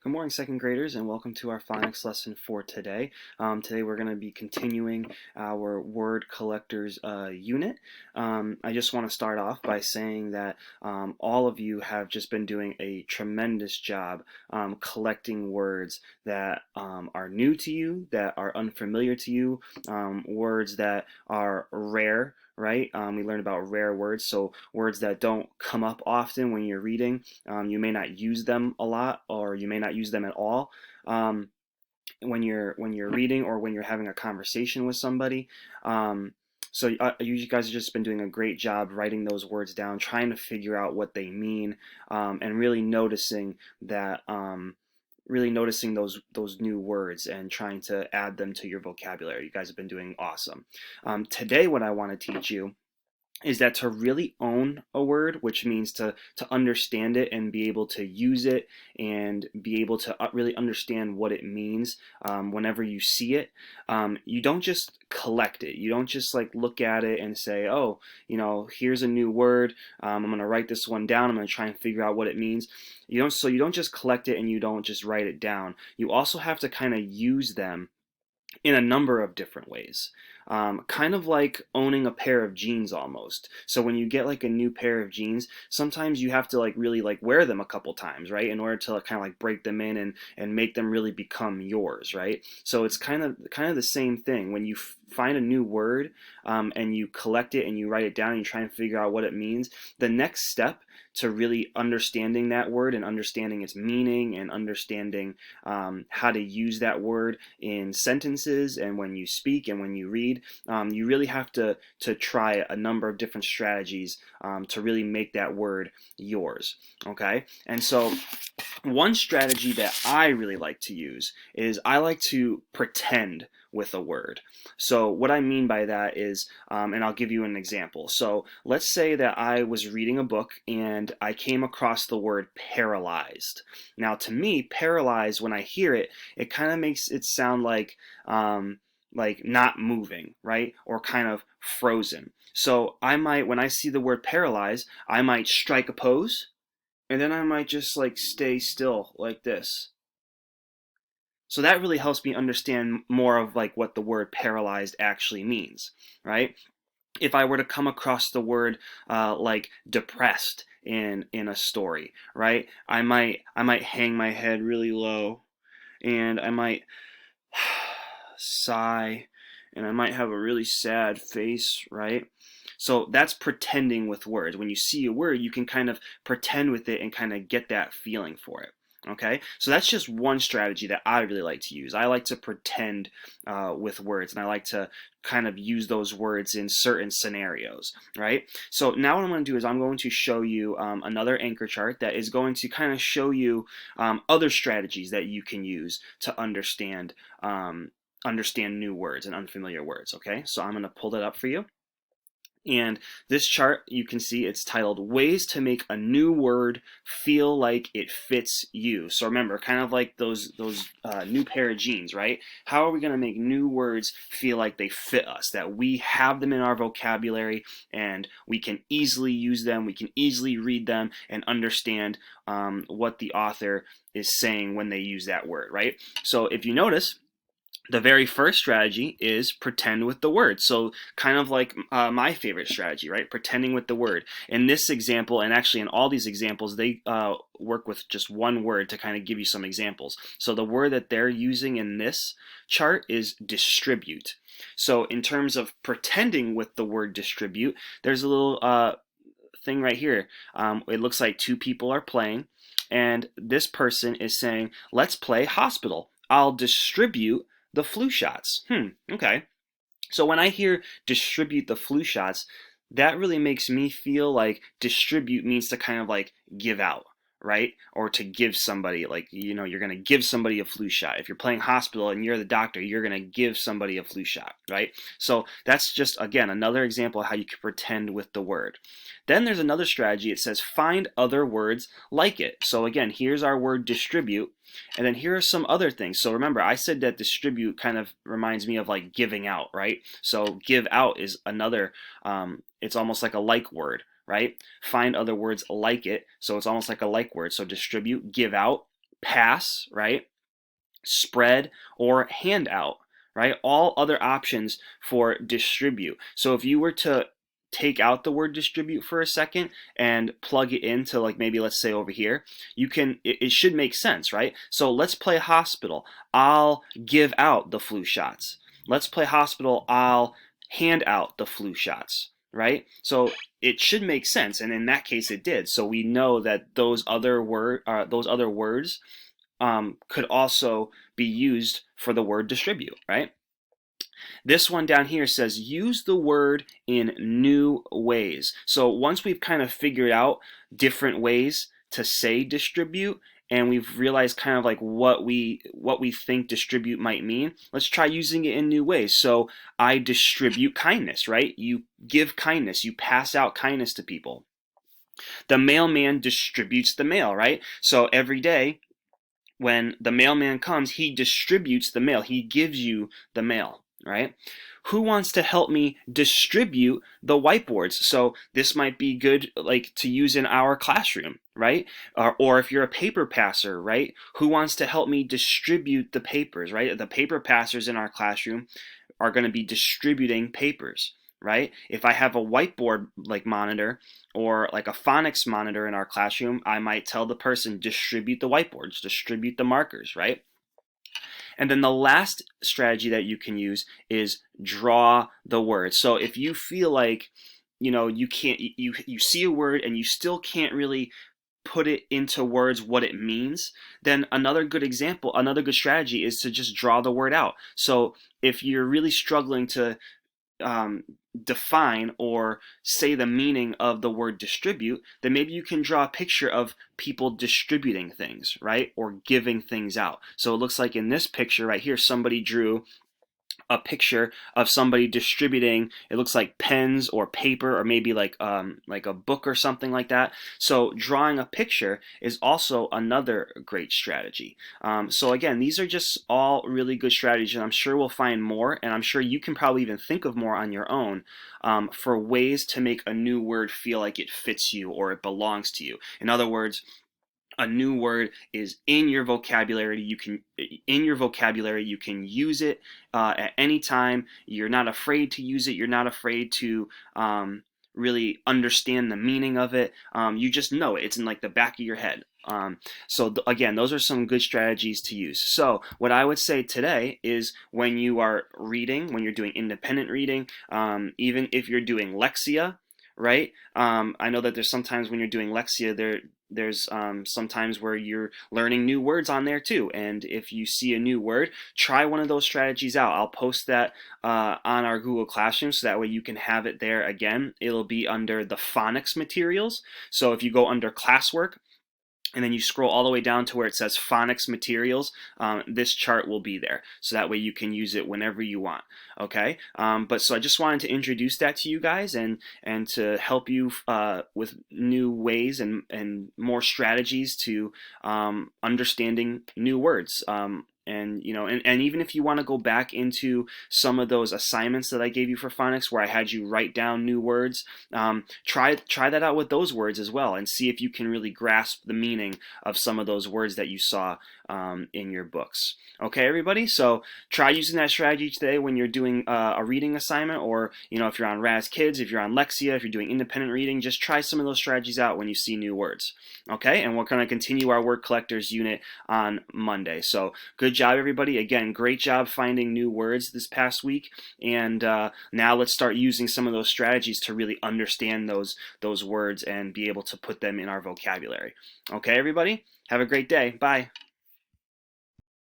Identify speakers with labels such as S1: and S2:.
S1: Good morning, second graders, and welcome to our phonics lesson for today. Today we're going to be continuing our word collectors unit. I just want to start off by saying that all of you have just been doing a tremendous job collecting words that are new to you, that are unfamiliar to you, words that are rare. Right? We learned about rare words, so words that don't come up often when you're reading. You may not use them a lot, or you may not use them at all um, when you're reading or when you're having a conversation with somebody. You guys have just been doing a great job writing those words down, trying to figure out what they mean, and really noticing that. Really noticing those new words and trying to add them to your vocabulary. You guys have been doing awesome. Today, what I want to teach you is that to really own a word, which means to understand it and be able to use it and be able to really understand what it means whenever you see it. You don't just collect it. You don't just like look at it and say, oh, here's a new word. I'm going to write this one down. I'm going to try and figure out what it means. You don't just collect it and you don't just write it down. You also have to kind of use them in a number of different ways. Kind of like owning a pair of jeans almost. So when you get like a new pair of jeans, sometimes you have to like really like wear them a couple times, right? In order to kind of like break them in and make them really become yours, right? So it's kind of the same thing. When you find a new word and you collect it and you write it down and you try and figure out what it means, the next step to really understanding that word and understanding its meaning and understanding how to use that word in sentences and when you speak and when you read, you really have to try a number of different strategies to really make that word yours. Okay, and so one strategy that I really like to use is I like to pretend with a word. So what I mean by that is, and I'll give you an example. So let's say that I was reading a book and I came across the word paralyzed. Now to me, paralyzed, when I hear it, it kind of makes it sound like not moving, right? Or kind of frozen. So I might, when I see the word paralyzed, I might strike a pose, and then I might just like stay still like this. So that really helps me understand more of like what the word paralyzed actually means, right? If I were to come across the word like depressed in a story, right? I might hang my head really low, and I might sigh, and I might have a really sad face, right? So that's pretending with words. When you see a word, you can kind of pretend with it and kind of get that feeling for it. Okay, so that's just one strategy that I really like to use. I like to pretend with words, and I like to kind of use those words in certain scenarios, right? So now what I'm going to do is I'm going to show you another anchor chart that is going to kind of show you other strategies that you can use to understand new words and unfamiliar words. Okay, so I'm going to pull that up for you. And this chart, you can see it's titled Ways to Make a New Word Feel Like It Fits You. So remember, kind of like those new pair of jeans, right? How are we going to make new words feel like they fit us, that we have them in our vocabulary and we can easily use them, we can easily read them and understand what the author is saying when they use that word, right? So if you notice, the very first strategy is pretend with the word. So kind of like my favorite strategy, right? Pretending with the word. In this example, and actually in all these examples, they work with just one word to kind of give you some examples. So the word that they're using in this chart is distribute. So in terms of pretending with the word distribute, there's a little thing right here. It looks like two people are playing, and this person is saying, let's play hospital. I'll distribute the flu shots. Okay. So when I hear distribute the flu shots, that really makes me feel like distribute means to kind of like give out, right? Or to give somebody, like, you're going to give somebody a flu shot. If you're playing hospital and you're the doctor, you're going to give somebody a flu shot, right? So that's just, again, another example of how you can pretend with the word. Then there's another strategy. It says find other words like it. So again, here's our word distribute. And then here are some other things. So remember, I said that distribute kind of reminds me of like giving out, right? So give out is another, it's almost like a like word, right? Find other words like it. So it's almost like a like word. So distribute, give out. pass, right? Spread, or handout, right? All other options for distribute. So if you were to take out the word distribute for a second and plug it into, like, maybe let's say over here, you can, it should make sense, right? So let's play hospital. I'll give out the flu shots. Let's play hospital. I'll hand out the flu shots, right? So it should make sense, and in that case it did. So we know that those other words could also be used for the word distribute, right? This one down here says use the word in new ways. So once we've kind of figured out different ways to say distribute, and we've realized kind of like what we think distribute might mean, let's try using it in new ways. So I distribute kindness, right? You give kindness, you pass out kindness to people. The mailman distributes the mail, right? So every day when the mailman comes, he distributes the mail. He gives you the mail, right? Who wants to help me distribute the whiteboards? So this might be good, like, to use in our classroom, right? Or if you're a paper passer, right? Who wants to help me distribute the papers, right? The paper passers in our classroom are going to be distributing papers, right? If I have a whiteboard like monitor or like a phonics monitor in our classroom, I might tell the person distribute the whiteboards, distribute the markers, right? And then the last strategy that you can use is draw the word. So if you feel like, you can't, you see a word and you still can't really put it into words what it means, then another good strategy is to just draw the word out. So if you're really struggling to define or say the meaning of the word distribute, then maybe you can draw a picture of people distributing things, right? Or giving things out. So it looks like in this picture right here, somebody drew a picture of somebody distributing, it looks like pens or paper, or maybe like a book or something like that. So drawing a picture is also another great strategy. So again, these are just all really good strategies, and I'm sure we'll find more, and I'm sure you can probably even think of more on your own for ways to make a new word feel like it fits you or it belongs to you. In other words, a new word is in your vocabulary. You can use it at any time. You're not afraid to use it. You're not afraid to really understand the meaning of it. You just know it. It's in like the back of your head. So again, those are some good strategies to use. So what I would say today is when you are reading, when you're doing independent reading, even if you're doing Lexia, right? I know that there's sometimes when you're doing Lexia, there's sometimes where you're learning new words on there too. And if you see a new word, try one of those strategies out. I'll post that on our Google Classroom so that way you can have it there again. It'll be under the phonics materials. So if you go under classwork, and then you scroll all the way down to where it says phonics materials, this chart will be there. So that way you can use it whenever you want. Okay? But so I just wanted to introduce that to you guys and to help you with new ways and more strategies to understanding new words. And even if you want to go back into some of those assignments that I gave you for phonics where I had you write down new words, try that out with those words as well and see if you can really grasp the meaning of some of those words that you saw in your books. Okay, everybody? So try using that strategy today when you're doing a reading assignment, or if you're on Raz Kids, if you're on Lexia, if you're doing independent reading, just try some of those strategies out when you see new words. Okay, and we're going to continue our word collectors unit on Monday. So good job, everybody. Again, great job finding new words this past week, and now let's start using some of those strategies to really understand those words and be able to put them in our vocabulary. Okay, everybody? Have a great day. Bye.